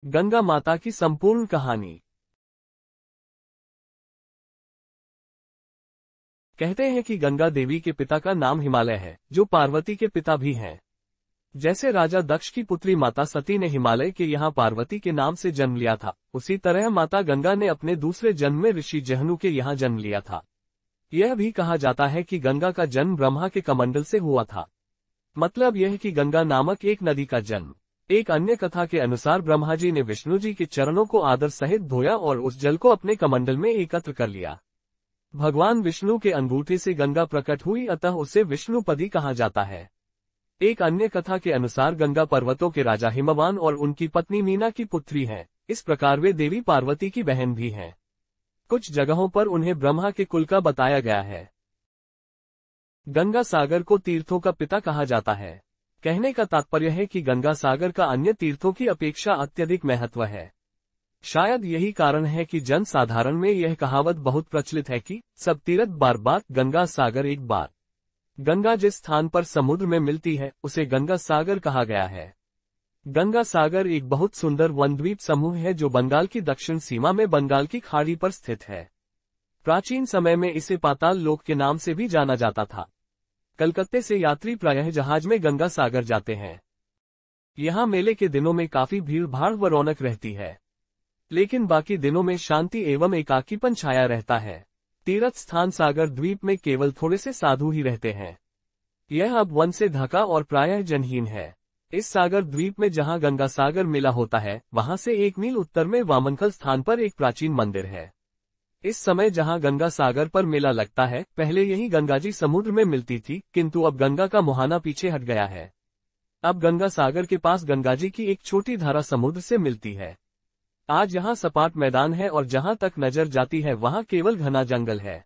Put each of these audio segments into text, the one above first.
गंगा माता की संपूर्ण कहानी। कहते हैं कि गंगा देवी के पिता का नाम हिमालय है, जो पार्वती के पिता भी हैं। जैसे राजा दक्ष की पुत्री माता सती ने हिमालय के यहाँ पार्वती के नाम से जन्म लिया था, उसी तरह माता गंगा ने अपने दूसरे जन्म में ऋषि जहनु के यहाँ जन्म लिया था। यह भी कहा जाता है कि गंगा का जन्म ब्रह्मा के कमंडल से हुआ था। मतलब यह है कि गंगा नामक एक नदी का जन्म। एक अन्य कथा के अनुसार ब्रह्मा जी ने विष्णु जी के चरणों को आदर सहित धोया और उस जल को अपने कमंडल में एकत्र कर लिया। भगवान विष्णु के अंगूठे से गंगा प्रकट हुई, अतः उसे विष्णुपदी कहा जाता है। एक अन्य कथा के अनुसार गंगा पर्वतों के राजा हिमवान और उनकी पत्नी मीना की पुत्री है। इस प्रकार वे देवी पार्वती की बहन भी हैं। कुछ जगहों पर उन्हें ब्रह्मा के कुल का बताया गया है। गंगा सागर को तीर्थों का पिता कहा जाता है। कहने का तात्पर्य है कि गंगा सागर का अन्य तीर्थों की अपेक्षा अत्यधिक महत्व है। शायद यही कारण है कि जन साधारण में यह कहावत बहुत प्रचलित है कि सब तीर्थ बार बार, गंगा सागर एक बार। गंगा जिस स्थान पर समुद्र में मिलती है उसे गंगा सागर कहा गया है। गंगा सागर एक बहुत सुंदर वनद्वीप समूह है जो बंगाल की दक्षिण सीमा में बंगाल की खाड़ी पर स्थित है। प्राचीन समय में इसे पाताल लोक के नाम से भी जाना जाता था। कलकत्ते से यात्री प्रायः जहाज में गंगा सागर जाते हैं। यहाँ मेले के दिनों में काफी भीड़ भाड़ व रौनक रहती है, लेकिन बाकी दिनों में शांति एवं एकाकीपन छाया रहता है। तीर्थ स्थान सागर द्वीप में केवल थोड़े से साधु ही रहते हैं। यह अब वन से ढका और प्रायः जनहीन है। इस सागर द्वीप में जहाँ गंगा सागर मेला होता है, वहां से 1 मील उत्तर में वामनखल स्थान पर एक प्राचीन मंदिर है। इस समय जहां गंगा सागर पर मेला लगता है, पहले यही गंगा जी समुद्र में मिलती थी, किंतु अब गंगा का मुहाना पीछे हट गया है। अब गंगा सागर के पास गंगा जी की एक छोटी धारा समुद्र से मिलती है। आज यहाँ सपाट मैदान है और जहां तक नजर जाती है वहां केवल घना जंगल है।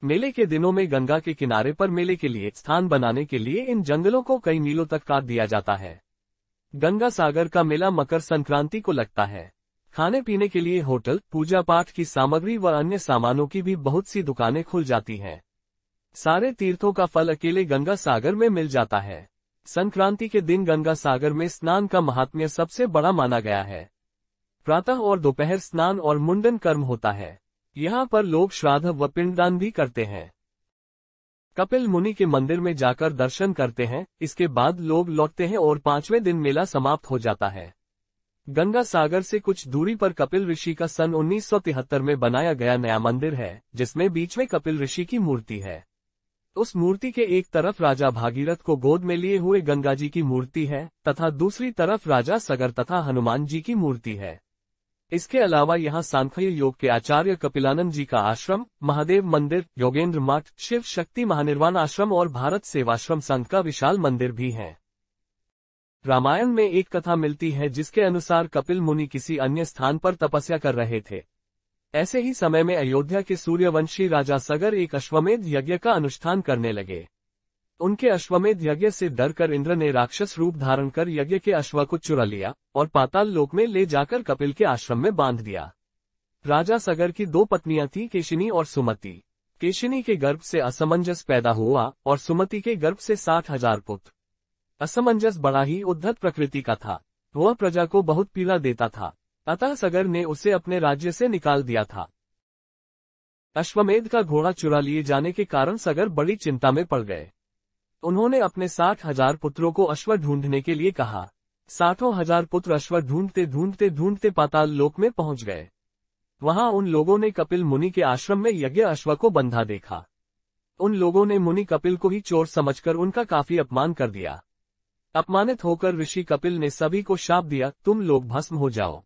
मेले के दिनों में गंगा के किनारे पर मेले के लिए स्थान बनाने के लिए इन जंगलों को कई मीलों तक काट दिया जाता है। गंगा सागर का मेला मकर संक्रांति को लगता है। खाने पीने के लिए होटल, पूजा पाठ की सामग्री व अन्य सामानों की भी बहुत सी दुकानें खुल जाती हैं। सारे तीर्थों का फल अकेले गंगा सागर में मिल जाता है। संक्रांति के दिन गंगा सागर में स्नान का महात्म्य सबसे बड़ा माना गया है। प्रातः और दोपहर स्नान और मुंडन कर्म होता है। यहाँ पर लोग श्राद्ध व पिंडदान भी करते हैं। कपिल मुनि के मंदिर में जाकर दर्शन करते हैं। इसके बाद लोग लौटते हैं और 5वें दिन मेला समाप्त हो जाता है। गंगा सागर से कुछ दूरी पर कपिल ऋषि का सन 1973 में बनाया गया नया मंदिर है, जिसमें बीच में कपिल ऋषि की मूर्ति है। उस मूर्ति के एक तरफ राजा भागीरथ को गोद में लिए हुए गंगा जी की मूर्ति है तथा दूसरी तरफ राजा सगर तथा हनुमान जी की मूर्ति है। इसके अलावा यहाँ सांख्य योग के आचार्य कपिलानंद जी का आश्रम, महादेव मंदिर, योगेंद्र मठ, शिव शक्ति महानिर्वाण आश्रम और भारत सेवाश्रम संघ का विशाल मंदिर भी है। रामायण में एक कथा मिलती है जिसके अनुसार कपिल मुनि किसी अन्य स्थान पर तपस्या कर रहे थे। ऐसे ही समय में अयोध्या के सूर्यवंशी राजा सगर एक अश्वमेध यज्ञ का अनुष्ठान करने लगे। उनके अश्वमेध यज्ञ से डरकर इंद्र ने राक्षस रूप धारण कर यज्ञ के अश्व को चुरा लिया और पाताल लोक में ले जाकर कपिल के आश्रम में बांध दिया। राजा सगर की 2 पत्नियां थीं, केशिनी और सुमति। केशिनी के गर्भ से असमंजस पैदा हुआ और सुमति के गर्भ से 60,000 पुत्र। असमंजस बड़ा ही उद्धत प्रकृति का था। वह प्रजा को बहुत पीड़ा देता था, अतः सगर ने उसे अपने राज्य से निकाल दिया था। अश्वमेध का घोड़ा चुरा लिए जाने के कारण सगर बड़ी चिंता में पड़ गए। उन्होंने अपने 60,000 पुत्रों को अश्व ढूंढने के लिए कहा। 60,000 पुत्र अश्व ढूंढते ढूंढते ढूंढते पाताल लोक में पहुंच गए। वहां उन लोगों ने कपिल मुनि के आश्रम में यज्ञ अश्व को बंधा देखा। उन लोगों ने मुनि कपिल को ही चोर समझकर उनका काफी अपमान कर दिया। अपमानित होकर ऋषि कपिल ने सभी को शाप दिया, तुम लोग भस्म हो जाओ।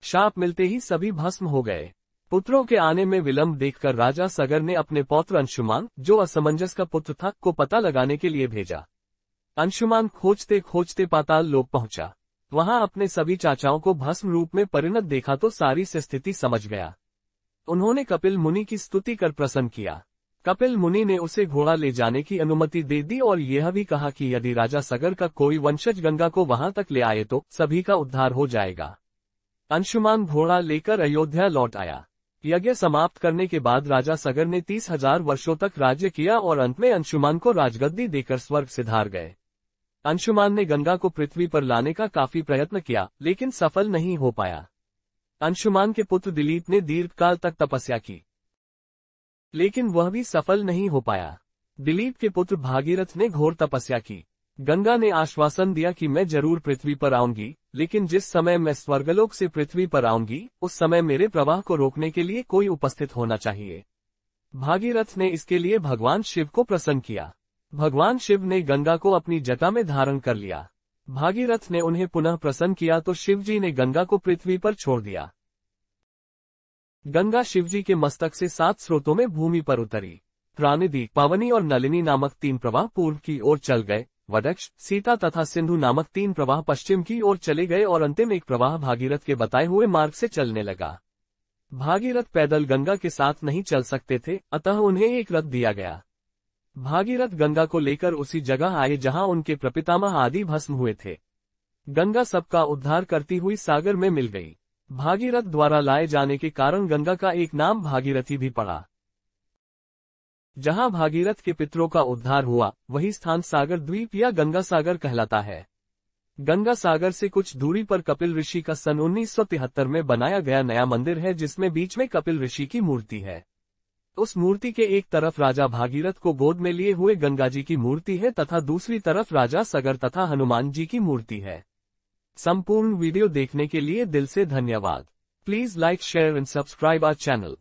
शाप मिलते ही सभी भस्म हो गए। पुत्रों के आने में विलंब देखकर राजा सगर ने अपने पौत्र अंशुमान, जो असमंजस का पुत्र था, को पता लगाने के लिए भेजा। अंशुमान खोजते खोजते पाताल लोक पहुंचा। वहां अपने सभी चाचाओं को भस्म रूप में परिणत देखा तो सारी से स्थिति समझ गया। उन्होंने कपिल मुनि की स्तुति कर प्रसन्न किया। कपिल मुनि ने उसे घोड़ा ले जाने की अनुमति दे दी और यह भी कहा कि यदि राजा सगर का कोई वंशज गंगा को वहां तक ले आए तो सभी का उद्धार हो जाएगा। अंशुमान घोड़ा लेकर अयोध्या लौट आया। यज्ञ समाप्त करने के बाद राजा सगर ने 30,000 वर्षों तक राज्य किया और अंत में अंशुमान को राजगद्दी देकर स्वर्ग सिधार गए। अंशुमान ने गंगा को पृथ्वी पर लाने का काफी प्रयत्न किया, लेकिन सफल नहीं हो पाया। अंशुमान के पुत्र दिलीप ने दीर्घकाल तक तपस्या की, लेकिन वह भी सफल नहीं हो पाया। दिलीप के पुत्र भागीरथ ने घोर तपस्या की। गंगा ने आश्वासन दिया कि मैं जरूर पृथ्वी पर आऊंगी, लेकिन जिस समय मैं स्वर्गलोक से पृथ्वी पर आऊंगी, उस समय मेरे प्रवाह को रोकने के लिए कोई उपस्थित होना चाहिए। भागीरथ ने इसके लिए भगवान शिव को प्रसन्न किया। भगवान शिव ने गंगा को अपनी जटा में धारण कर लिया। भागीरथ ने उन्हें पुनः प्रसन्न किया तो शिवजी ने गंगा को पृथ्वी पर छोड़ दिया। गंगा शिवजी के मस्तक से 7 स्रोतों में भूमि पर उतरी। प्राणिधि, पावनी और नलिनी नामक 3 प्रवाह पूर्व की ओर चल गए। वदक्ष, सीता तथा सिंधु नामक 3 प्रवाह पश्चिम की ओर चले गए और अंतिम एक प्रवाह भागीरथ के बताए हुए मार्ग से चलने लगा। भागीरथ पैदल गंगा के साथ नहीं चल सकते थे, अतः उन्हें एक रथ दिया गया। भागीरथ गंगा को लेकर उसी जगह आए जहां उनके प्रपितामह आदि भस्म हुए थे। गंगा सबका उद्धार करती हुई सागर में मिल गई। भागीरथ द्वारा लाए जाने के कारण गंगा का एक नाम भागीरथी भी पड़ा। जहां भागीरथ के पितरों का उद्धार हुआ, वही स्थान सागर द्वीप या गंगा सागर कहलाता है। गंगा सागर से कुछ दूरी पर कपिल ऋषि का सन 1973 में बनाया गया नया मंदिर है, जिसमें बीच में कपिल ऋषि की मूर्ति है। उस मूर्ति के एक तरफ राजा भागीरथ को गोद में लिए हुए गंगा जी की मूर्ति है तथा दूसरी तरफ राजा सगर तथा हनुमान जी की मूर्ति है। संपूर्ण वीडियो देखने के लिए दिल से धन्यवाद। Please like, share and subscribe our channel.